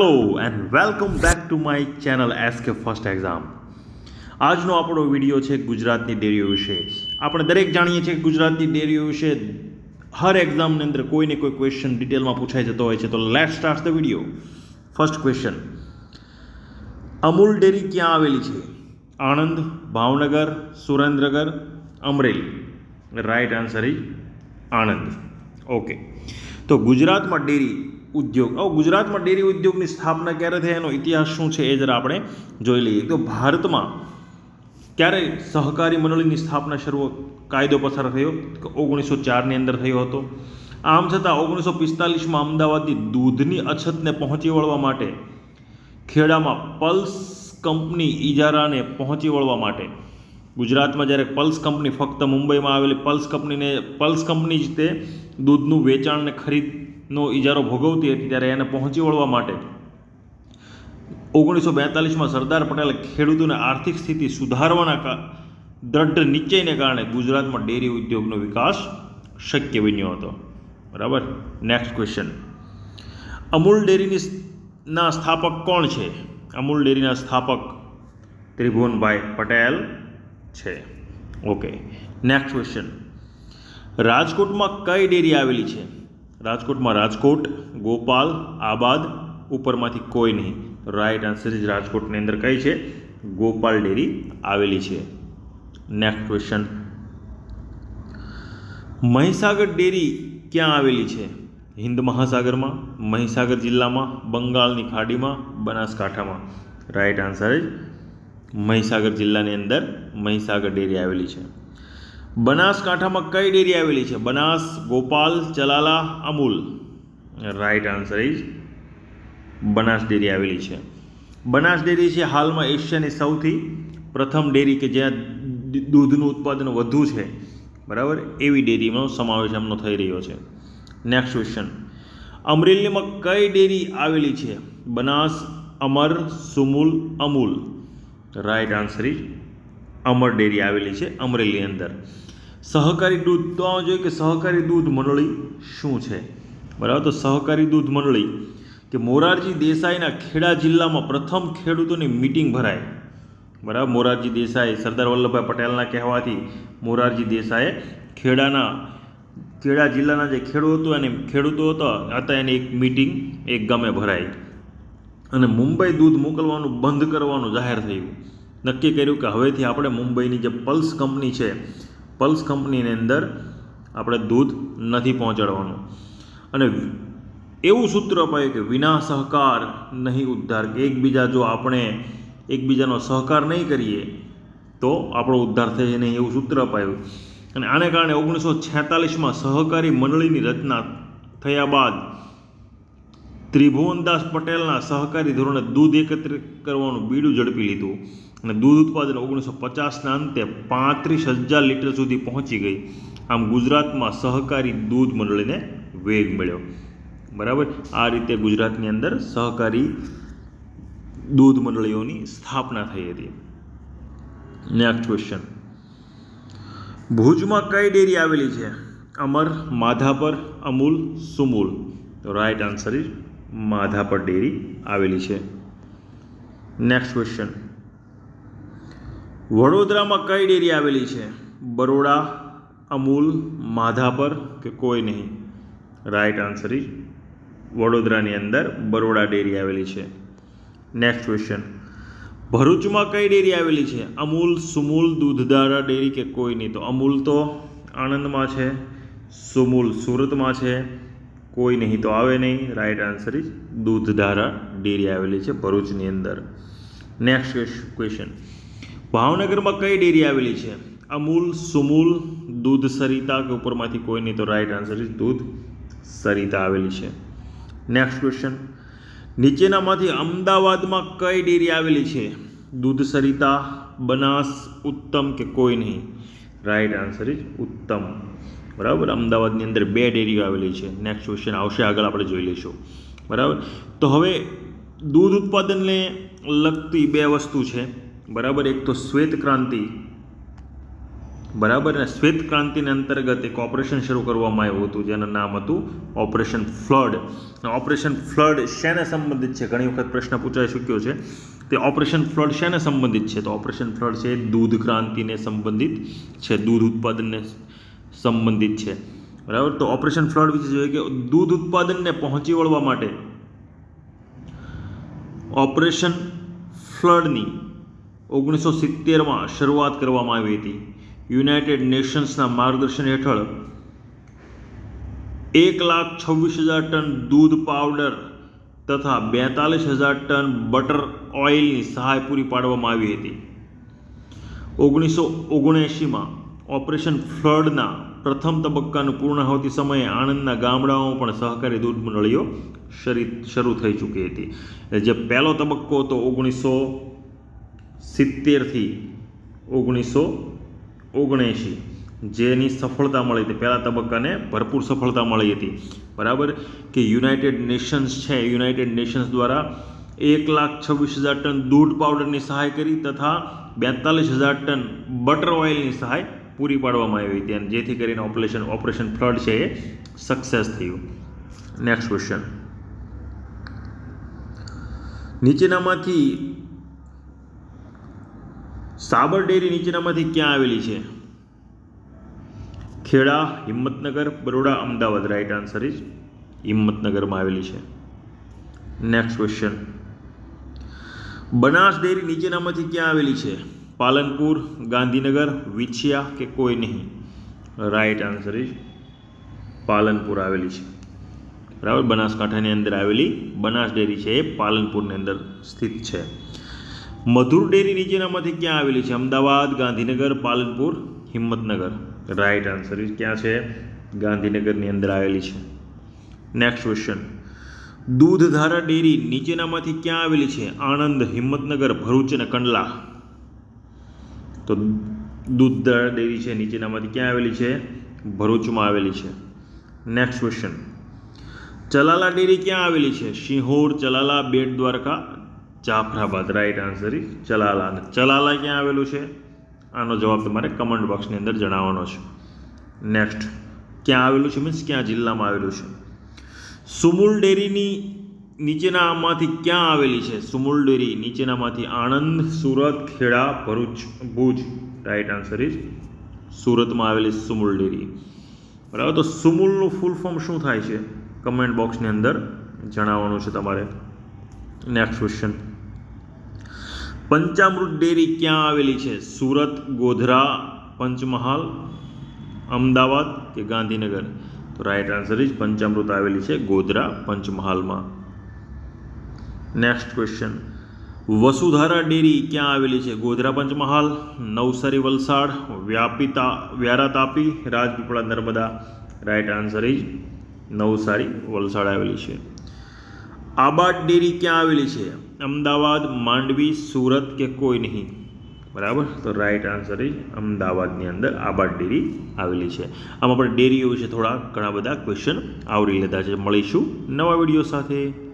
Hello and welcome back to my channel SK first exam. આજનો આપણો video છે ગુજરાતની ડેરીઓ વિશે. આપણે દરેક જાણીએ છીએ કે ગુજરાતની ડેરીઓ વિશે હર એક્ઝામની અંદર કોઈને કોઈ ક્વેશ્ચન ડિટેલમાં પૂછાઈ જતો હોય છે. તો let's start the video. First question, Amul dairy ક્યાં આવેલી છે? Anand, Bhavnagar, Surendranagar, Amreli. Right answer is Anand. Okay, તો ગુજરાતમાં ડેરી ઉદ્યોગ ગુજરાતમાં ડેરી ઉદ્યોગની સ્થાપના ક્યારે થઈ, એનો ઇતિહાસ શું છે એ જરા આપણે જોઈ લઈએ. તો ભારતમાં ક્યારે સહકારી મંડળીની સ્થાપના કાયદો પસાર થયો? 1904ની અંદર થયો હતો. આમ છતાં 1945માં અમદાવાદની દૂધની અછતને પહોંચી વળવા માટે ખેડામાં પલ્સ કંપની ઇજારાને પહોંચી વળવા માટે ગુજરાતમાં જ્યારે પલ્સ કંપની ફક્ત મુંબઈમાં આવેલી પલ્સ કંપની જ તે દૂધનું વેચાણ અને ખરીદનો ઇજારો ભોગવતી હતી, ત્યારે એને પહોંચી વળવા માટે 1942માં સરદાર પટેલે ખેડૂતોને આર્થિક સ્થિતિ સુધારવાના દ્રઢ નિશ્ચયને કારણે ગુજરાતમાં ડેરી ઉદ્યોગનો વિકાસ શક્ય બન્યો હતો. બરાબર. નેક્સ્ટ ક્વેશ્ચન, અમૂલ ડેરીના સ્થાપક કોણ છે? અમૂલ ડેરીના સ્થાપક ત્રિભુવનભાઈ પટેલ છે. ઓકે, નેક્સ્ટ ક્વેશ્ચન, રાજકોટમાં કઈ ડેરી આવેલી છે? રાજકોટમાં રાજકોટ, ગોપાલ, આબાદ, ઉપરમાંથી કોઈ નહીં. રાઈટ આન્સર ઇઝ રાજકોટની અંદર કઈ છે? ગોપાલ ડેરી આવેલી છે. નેક્સ્ટ ક્વેશ્ચન, મહીસાગર ડેરી ક્યાં આવેલી છે? હિન્દ મહાસાગરમાં, મહીસાગર જિલ્લામાં, બંગાળની ખાડીમાં, બનાસકાંઠામાં. રાઈટ આન્સર ઇઝ મહીસાગર જિલ્લાની અંદર મહીસાગર ડેરી આવેલી છે. બનાસકાંઠામાં કઈ ડેરી આવેલી છે? Banas, Gopal, Chalala, Amul. Right answer is Banas dairy આવેલી છે. બનાસ ડેરી છે હાલમાં એશિયાની સૌથી પ્રથમ ડેરી કે જ્યાં દૂધનું ઉત્પાદન વધુ છે. બરાબર, એવી ડેરીનો સમાવેશ એમનો થઈ રહ્યો છે. નેક્સ્ટ ક્વેશ્ચન, અમરેલીમાં કઈ ડેરી આવેલી છે? Banas, Amar, Sumul, Amul. Right answer is Amar dairy આવેલી છે અમરેલીની અંદર. સહકારી દૂધ, તો આ જોઈએ કે સહકારી દૂધ મંડળી શું છે? બરાબર, તો સહકારી દૂધ મંડળી કે મોરારજી દેસાઈના ખેડા જિલ્લામાં પ્રથમ ખેડૂતોની મીટિંગ ભરાય. બરાબર, મોરારજી દેસાઈ સરદાર વલ્લભભાઈ પટેલના કહેવાથી મોરારજી દેસાઈએ ખેડા જિલ્લાના જે ખેડૂતો હતા એની એક મીટિંગ એક ગામે ભરાઈ અને મુંબઈ દૂધ મોકલવાનું બંધ કરવાનું જાહેર થયું. નક્કી કર્યું કે હવેથી આપણે મુંબઈની જે પલ્સ કંપની છે, પલ્સ કંપનીની અંદર આપણે દૂધ નથી પહોંચાડવાનું. અને એવું સૂત્ર અપાયું કે વિના સહકાર નહીં ઉદ્ધાર, કે આપણે એકબીજાનો સહકાર નહીં કરીએ તો આપણો ઉદ્ધાર થશે નહીં, એવું સૂત્ર અપાયું. અને આને કારણે 1946માં સહકારી મંડળીની રચના થયા બાદ ત્રિભુવનદાસ પટેલના સહકારી ધોરણે દૂધ એકત્રિત કરવાનું બીડું ઝડપી લીધું અને દૂધ ઉત્પાદન 1950ના અંતે 35,000 લીટર સુધી પહોંચી ગઈ. આમ ગુજરાતમાં સહકારી દૂધ મંડળીને વેગ મળ્યો. બરાબર, આ રીતે ગુજરાતની અંદર સહકારી દૂધ મંડળીઓની સ્થાપના થઈ હતી. નેક્સ્ટ ક્વેશ્ચન, ભુજમાં કઈ ડેરી આવેલી છે? Amar, Madhapar, Amul, Sumul. Right answer is Madhapar dairy આવેલી છે. નેક્સ્ટ ક્વેશ્ચન, વડોદરામાં કઈ ડેરી આવેલી છે? બરોડા, અમૂલ, માધાપર કે કોઈ નહીં. રાઈટ આન્સર ઇઝ વડોદરાની અંદર બરોડા ડેરી આવેલી છે. નેક્સ્ટ ક્વેશ્ચન, ભરૂચમાં કઈ ડેરી આવેલી છે? અમૂલ, સુમૂલ, દૂધધારા ડેરી કે કોઈ નહીં. તો અમૂલ તો આણંદમાં છે, સુમૂલ સુરતમાં છે, કોઈ નહીં તો આવે નહીં. Right answer is Dudhdhara dairy આવેલી છે ભરૂચની અંદર. નેક્સ્ટ ક્વેશ્ચન, ભાવનગરમાં કઈ ડેરી આવેલી છે? અમૂલ, સુમૂલ, દૂધ સરિતા કે ઉપરમાંથી કોઈ નહીં. તો રાઈટ આન્સર ઇઝ દૂધ સરિતા આવેલી છે. નેક્સ્ટ ક્વેશ્ચન, નીચેનામાંથી અમદાવાદમાં કઈ ડેરી આવેલી છે? દૂધ સરિતા, બનાસ, ઉત્તમ કે કોઈ નહીં. રાઈટ આન્સર ઇઝ ઉત્તમ. બરાબર, અમદાવાદની અંદર 2 ડેરીઓ આવેલી છે. નેક્સ્ટ ક્વેશ્ચન આવશે, આગળ આપણે જોઈ લઈશું. બરાબર, તો હવે દૂધ ઉત્પાદનને લગતી 2 વસ્તુ છે. બરાબર, એક તો શ્વેત ક્રાંતિ બરાબર. ને શ્વેત ક્રાંતિના અંતર્ગત એક ઓપરેશન શરૂ કરવામાં આવ્યું હતું જેનું નામ હતું ઓપરેશન ફ્લડ. ઓપરેશન ફ્લડ શેને સંબંધિત છે? ઘણી વખત પ્રશ્ન પૂછાઈ ચૂક્યો છે. તે ઓપરેશન ફ્લડ શેને સંબંધિત છે? તો ઓપરેશન ફ્લડ છે દૂધ ક્રાંતિને સંબંધિત છે, દૂધ ઉત્પાદનને સંબંધિત છે. બરાબર. તો ઓપરેશન ફ્લડ વિશે જોઈએ કે દૂધ ઉત્પાદનને પહોંચી વળવા માટે ઓપરેશન ફ્લડની 1970માં શરૂઆત કરવામાં આવી હતી. યુનાઇટેડ નેશન્સના માર્ગદર્શન હેઠળ 1,26,000 ટન દૂધ પાવડર તથા 42,000 ટન બટર ઓઇલની સહાય પૂરી પાડવામાં આવી હતી. 1979માં ઓપરેશન ફ્લડના પ્રથમ તબક્કાનું પૂર્ણાહુતિ સમયે આણંદના ગામડાઓમાં પણ સહકારી દૂધ મંડળીઓ શરૂ થઈ ચૂકી હતી. જે પહેલો તબક્કો હતો 1970થી 1979, જેની સફળતા મળી હતી. પહેલા તબક્કાને ભરપૂર સફળતા મળી હતી. બરાબર. કે યુનાઇટેડ નેશન્સ છે, યુનાઇટેડ નેશન્સ દ્વારા 1,26,000 ટન દૂધ પાવડરની સહાય કરી તથા 42,000 ટન બટર ઓઇલની સહાય પૂરી પાડવામાં આવી હતી, અને જેથી કરીને ઓપરેશન ફ્લડ છે એ સક્સેસ થયું. Next question. નીચેનામાંથી સાબર ડેરી નીચેનામાંથી ક્યાં આવેલી છે? Kheda, Himmatnagar, Baroda, Ahmedabad. Right answer is હિંમતનગરમાં આવેલી છે. Next question. બનાસ ડેરી નીચેનામાંથી ક્યાં આવેલી છે? પાલનપુર, ગાંધીનગર, વિછિયા કે કોઈ નહીં? રાઈટ આન્સર ઇઝ પાલનપુર આવેલી છે. બરાબર. બનાસકાંઠાની અંદર આવેલી બનાસ ડેરી છે એ પાલનપુરની અંદર સ્થિત છે. મધુર ડેરી નીચેનામાંથી ક્યાં આવેલી છે? Ahmedabad, Gandhinagar, Palanpur, Himmatnagar. Right answer is ક્યાં છે? ગાંધીનગરની અંદર આવેલી છે. Next question. દૂધધારા ડેરી નીચેનામાંથી ક્યાં આવેલી છે? આણંદ, હિંમતનગર, ભરૂચ અને કંડલા. તો દૂધધારા ડેરી છે નીચેનામાંથી ક્યાં આવેલી છે? ભરૂચમાં આવેલી છે. Next question. ચલાલા ડેરી ક્યાં આવેલી છે? Sihor, Chalala, Bet Dwarka, Jafrabad. Right answer is Chalala. અને ચલાલા ક્યાં આવેલું છે? આનો જવાબ તમારે કમેન્ટ બોક્સની અંદર જણાવવાનો છે. નેક્સ્ટ. ક્યાં આવેલું છે મીન્સ ક્યાં જિલ્લામાં આવેલું છે? સુમુલ ડેરીની નીચેનામાંથી ક્યાં આવેલી છે? સુમુલ ડેરી નીચેનામાંથી Anand, Surat, Kheda, Bharuch, Bhuj. Right answer is સુરતમાં આવેલી સુમુલ ડેરી. બરાબર. તો સુમુલનું ફૂલ ફોર્મ શું થાય છે? કમેન્ટ બોક્સની અંદર જણાવવાનું છે તમારે. Next question. પંચામૃત ડેરી ક્યાં આવેલી છે? સુરત, ગોધરા, પંચમહાલ, અમદાવાદ કે ગાંધીનગર? તો રાઈટ આન્સર ઇઝ પંચામૃત આવેલી છે ગોધરા, પંચમહાલમાં. Next question. વસુધારા ડેરી ક્યાં આવેલી છે? Godhra, Panchmahal, Navsari, Valsad, Vyara, Tapi, Rajpipla, Narmada. Right answer is Navsari, Valsad આવેલી છે. આબાદ ડેરી ક્યાં આવેલી છે? અમદાવાદ, માંડવી, સુરત કે કોઈ નહીં? બરાબર. તો રાઈટ આન્સર ઇઝ અમદાવાદની અંદર આબાદ ડેરી આવેલી છે. આમાં આપણે ડેરીઓ વિશે ઘણા બધા ક્વેશ્ચન આવરી લીધા છે. મળીશું નવા વિડીયો સાથે.